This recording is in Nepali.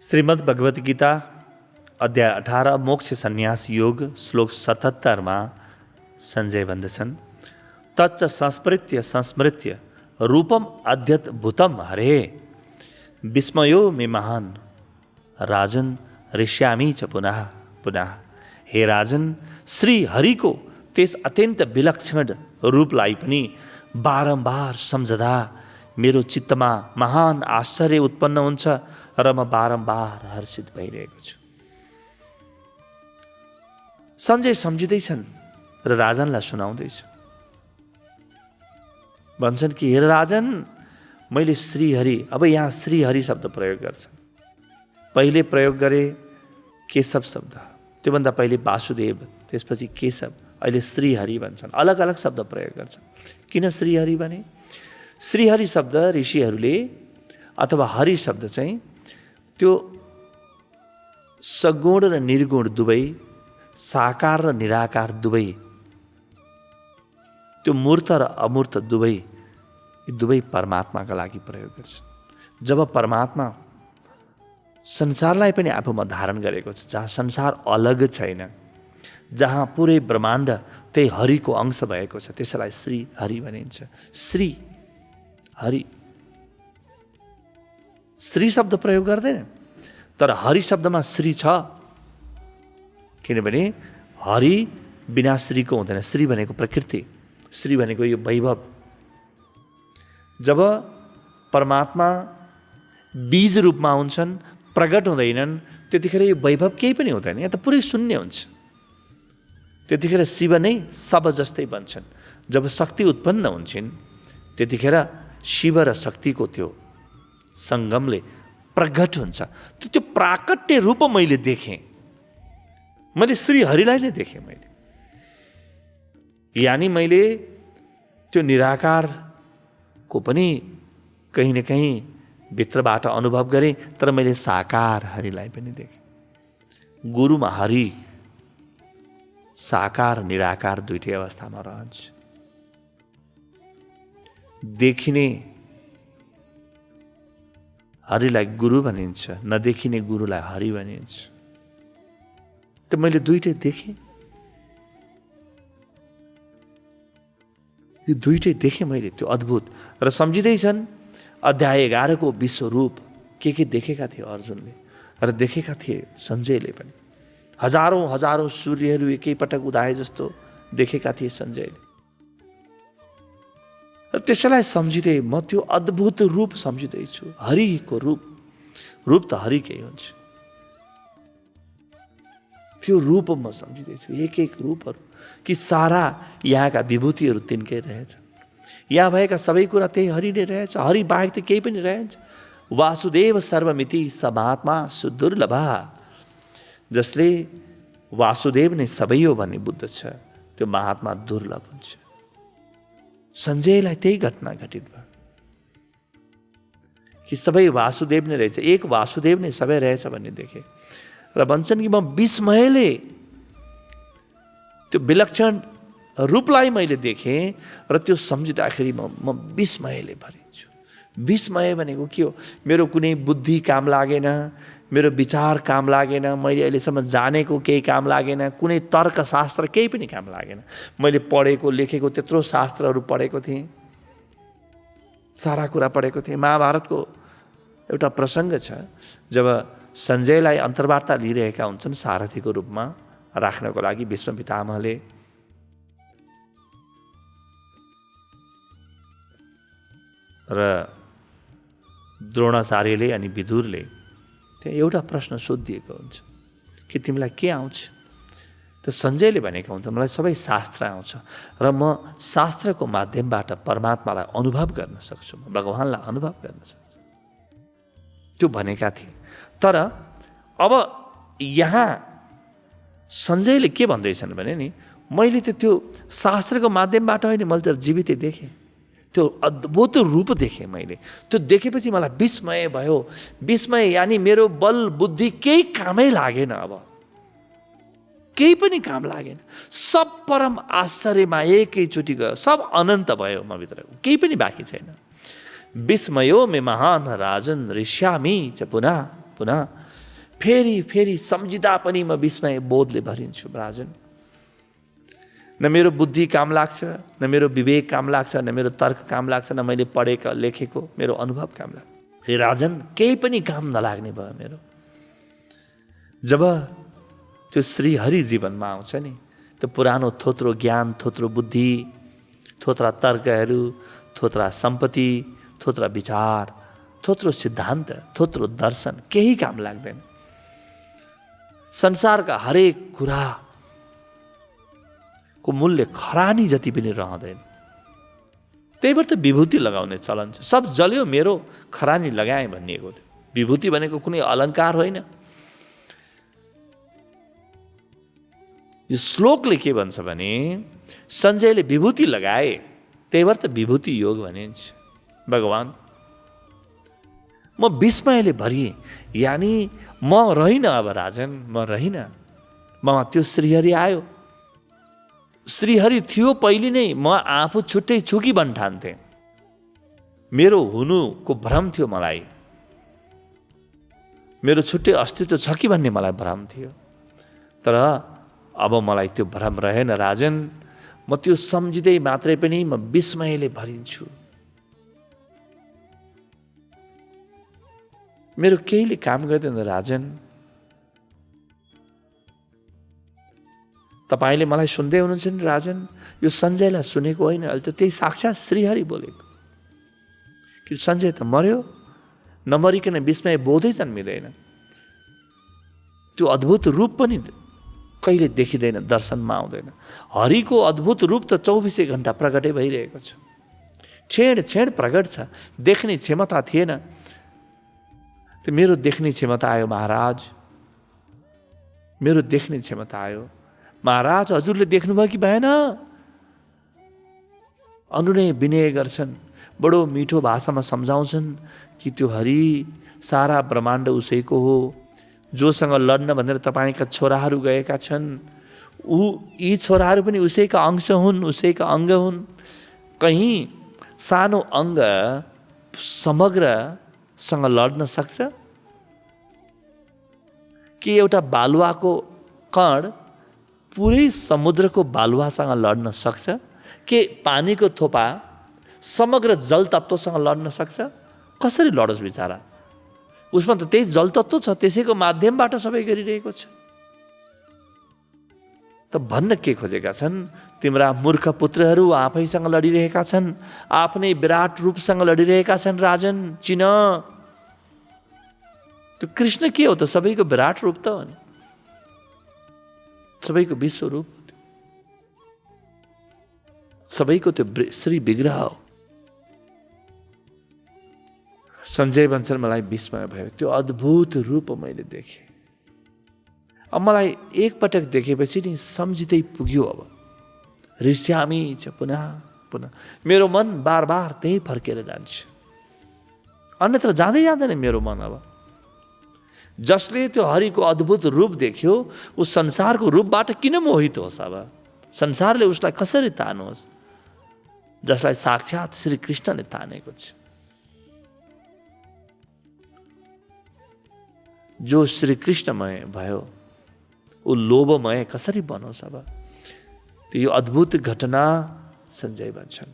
श्रीमद् भगवत गीता अध्याय 18 मोक्ष सन्यास योग श्लोक 77 मा संजय भन्दछन्, तच्च संस्मृत्य संस्मृत्य रूपम अद्यद्भुतम हरे विस्मयो मे महान राजन ऋष्यामि च पुनः पुनः। हे राजन, श्री हरिको त्यस अत्यन्त विलक्षण रूपलाई पनि बारम्बार सम्झदा मेरो चित्तमा महान आश्चर्य उत्पन्न हुन्छ र म बारम्बार हर्षित भइरहेको छु। सञ्जय सम्झिँदैछन् र राजनलाई सुनाउँदैछु। भन्छन् कि हे राजन, मैले श्रीहरि, अब यहाँ श्रीहरि शब्द प्रयोग गर्छन्। पहिले प्रयोग गरे केशव शब्द, त्योभन्दा पहिले वासुदेव, त्यसपछि केशव, अहिले श्रीहरि भन्छन्। अलग अलग शब्द प्रयोग गर्छन्। किन श्रीहरि भने? श्रीहरि शब्द ऋषिहरूले अथवा हरि शब्द चाहिँ त्यो सगुण र निर्गुण दुवै, साकार र निराकार दुवै, त्यो मूर्त र अमूर्त दुवै, दुवै परमात्माका लागि प्रयोग गर्छन्। जब परमात्मा संसारलाई पनि आफूमा धारण गरेको छ, जहाँ संसार अलग छैन, जहाँ पुरै ब्रह्माण्ड त्यही हरिको अंश भएको छ, त्यसलाई श्री हरि भनिन्छ। श्री हरि, श्री शब्द प्रयोग गर्दैन, तर हरि शब्दमा श्री छ। किनभने हरि बिना श्रीको हुँदैन। श्री भनेको प्रकृति, श्री भनेको यो वैभव। जब परमात्मा बीज रूपमा हुन्छन्, प्रकट हुँदैनन्, त्यतिखेर यो वैभव केही पनि हुँदैन, यहाँ त पुरै शून्य हुन्छ। त्यतिखेर शिव नै सब जस्तै बन्छन्। जब शक्ति उत्पन्न हुन्छन्, त्यतिखेर शिव र शक्तिको त्यो सङ्गमले प्रकट हुन्छ। त्यो प्राकट्य रूप मैले देखेँ, मैले श्री हरिलाई नै देखेँ मैले। यानी मैले त्यो निराकारको पनि कहीँ न कहीँ भित्रबाट अनुभव गरेँ, तर मैले साकार हरिलाई पनि देखेँ। गुरुमा हरि साकार निराकार दुईटै अवस्थामा रहन्छ। देखिने हरिलाई गुरु भनिन्छ, नदेखिने गुरुलाई हरि भनिन्छ। त मैले दुईटै देखेँ, यो दुईटै देखेँ मैले, त्यो अद्भुत। र सम्झिँदैछन् अध्याय 11 को विश्वरूप के देखेका थिए अर्जुनले र देखेका थिए सञ्जयले पनि। हजारौँ हजारौँ सूर्यहरू एकैपटक उदाए जस्तो देखेका थिए सञ्जयले। र त्यसलाई सम्झिँदै म त्यो अद्भुत रूप सम्झिँदैछु। हरिको रूप, रूप त हरिकै हुन्छ। त्यो रूप म सम्झिँदैछु, एक एक रूपहरू, कि सारा यहाँका विभूतिहरू तिनकै रहेछ। यहाँ भएका सबै कुरा त्यही हरि नै रहेछ। हरि बाहेक त केही पनि रहेछ। वासुदेव सर्वमिति समात्मा सुदुर्लभा। जसले वासुदेव नै सबै हो भन्ने बुद्ध छ, त्यो महात्मा दुर्लभ हुन्छ। सञ्जयलाई त्यही घटना घटित भयो कि सबै वासुदेव नै रहेछ, एक वासुदेव नै सबै रहेछ भन्ने देखे। र भन्छन् कि म विस्मयले त्यो विलक्षण रूपलाई मैले देखेँ र त्यो सम्झिँदाखेरि म विस्मयले भरिन्छु। विस्मय भनेको के हो? मेरो कुनै बुद्धि काम लागेन, मेरो विचार काम लागेन, मैले अहिलेसम्म जानेको केही काम लागेन, कुनै तर्कशास्त्र केही पनि काम लागेन। मैले पढेको लेखेको त्यत्रो शास्त्रहरू पढेको थिएँ, सारा कुरा पढेको थिएँ। महाभारतको एउटा प्रसङ्ग छ, जब सञ्जयलाई अन्तर्वार्ता लिइरहेका हुन्छन् सारथीको रूपमा राख्नको लागि भीष्म पितामहले। र द्रोणाचार्यले अनि विदुरले त्यहाँ एउटा प्रश्न सोधिएको हुन्छ कि तिमीलाई के आउँछ? त सञ्जयले भनेको हुन्छ मलाई सबै शास्त्र आउँछ र म शास्त्रको माध्यमबाट परमात्मालाई अनुभव गर्न सक्छु, भगवान्लाई अनुभव गर्न सक्छु, त्यो भनेका थिए। तर अब यहाँ सञ्जयले के भन्दैछन् भने नि, मैले त त्यो शास्त्रको माध्यमबाट होइन, मैले त जीवितै देखेँ, त्यो अद्भुत रूप देखेँ मैले। त्यो देखेपछि मलाई विस्मय भयो। विस्मय यानी मेरो बल बुद्धि केही कामै लागेन, अब केही पनि काम लागेन। सब परम आश्चर्यमा एकैचोटि गयो, सब अनन्त भयो म भित्र, केही पनि बाँकी छैन। विस्मयो मे महान राजन ऋष्यामि च पुनः पुनः। फेरि फेरि सम्झिँदा पनि म विस्मय बोधले भरिन्छु राजन। न मेरो बुद्धि काम लाग्छ, न मेरो विवेक काम लाग्छ, न मेरो तर्क काम लाग्छ, न मैले पढेको लेखेको मेरो अनुभव काम लाग्छ। हे राजन, केही पनि काम नलाग्ने भयो मेरो। जब त्यो श्रीहरि जीवनमा आउँछ नि, त्यो पुरानो थोत्रो ज्ञान, थोत्रो बुद्धि, थोत्रा तर्कहरू, थोत्रा सम्पत्ति, थोत्रा विचार, थोत्रो सिद्धान्त, थोत्रो दर्शन केही काम लाग्दैन। संसारका हरेक कुराको मूल्य खरानी जति पनि रहँदैन। त्यही भएर त विभूति लगाउने चलन छ। सब जल्यो मेरो खरानी लगाएँ भनिएको थियो। विभूति भनेको कुनै अलङ्कार होइन। यो श्लोकले के भन्छ भने सञ्जयले विभूति लगाए, त्यही भएर त विभूति योग भनिन्छ। भगवान, म विस्मयले भरिएँ, यानी म रहिनँ अब राजन, म रहिनँ। ममा त्यो श्रीहरि आयो। श्रीहरि थियो पहिले नै, म आफू छुट्टै छु कि भन्न ठान्थेँ। मेरो हुनुको भ्रम थियो मलाई, मेरो छुट्टै अस्तित्व छ कि भन्ने मलाई भ्रम थियो। तर अब मलाई त्यो भ्रम रहेन राजन। म त्यो सम्झिँदै मात्रै पनि म विस्मयले भरिन्छु। मेरो केहीले काम गर्दैन राजन। तपाईँले मलाई सुन्दै हुनुहुन्छ नि राजन, यो सञ्जयलाई सुनेको होइन, अहिले त त्यही साक्षात् श्रीहरि बोलेको। कि सञ्जय त मर्यो, नमरिकन विस्मय बोधै जन्मिँदैन। त्यो अद्भुत रूप पनि कहिले देखिँदैन, दर्शनमा आउँदैन। हरिको अद्भुत रूप त 24 घण्टा प्रकटै भइरहेको छ। छेड छेड प्रकट छ। देख्ने क्षमता थिएन, त्यो मेरो देख्ने क्षमता आयो महाराज। मेरो देख्ने क्षमता आयो। महाराज, हजुरले देख्नुभयो कि भएन? अनुनय विनय गर्छन्, बडो मिठो भाषामा सम्झाउँछन् कि त्यो हरि सारा ब्रह्माण्ड उसैको हो। जोसँग लड्न भनेर तपाईँका छोराहरू गएका छन्, यी छोराहरू पनि उसैका अंश हुन्, उसैका अङ्ग हुन्। कहीँ सानो अङ्ग समग्रसँग लड्न सक्छ? कि एउटा बालुवाको कण पुरै समुद्रको बालुवासँग लड्न सक्छ? के पानीको थोपा समग्र जल तत्त्वसँग लड्न सक्छ? कसरी लडोस् बिचारा? उसमा त त्यही जल तत्त्व छ, त्यसैको माध्यमबाट सबै गरिरहेको छ। त भन्न के खोजेका छन्? तिम्रा मूर्ख पुत्रहरू आफैसँग लडिरहेका छन्, आफ्नै विराट रूपसँग लडिरहेका छन् राजन। चिन, त्यो कृष्ण के हो त? सबैको विराट रूप त हो नि, सबैको विश्व रूप, सबैको त्यो श्री विग्रह हो। सञ्जय भन्छन्, मलाई विस्मय भयो, त्यो अद्भुत रूप मैले देखेँ। अब मलाई एकपटक देखेपछि नि सम्झिँदै पुग्यो। अब रिस्यामी छ पुनः पुनः। मेरो मन बार बार त्यही फर्केर जान्छ, अन्यत्र जाँदै जाँदैन मेरो मन। अब जसले त्यो हरिको अद्भुत रूप देख्यो, उस संसारको रूपबाट किन मोहित होस्? अब संसारले उसलाई कसरी तानोस्, जसलाई साक्षात् श्री कृष्णले तानेको छ? जो श्री कृष्णमय भयो, ऊ लोभमय कसरी बनोस्? अब त्यो अद्भुत घटना सञ्जय भन्छन्।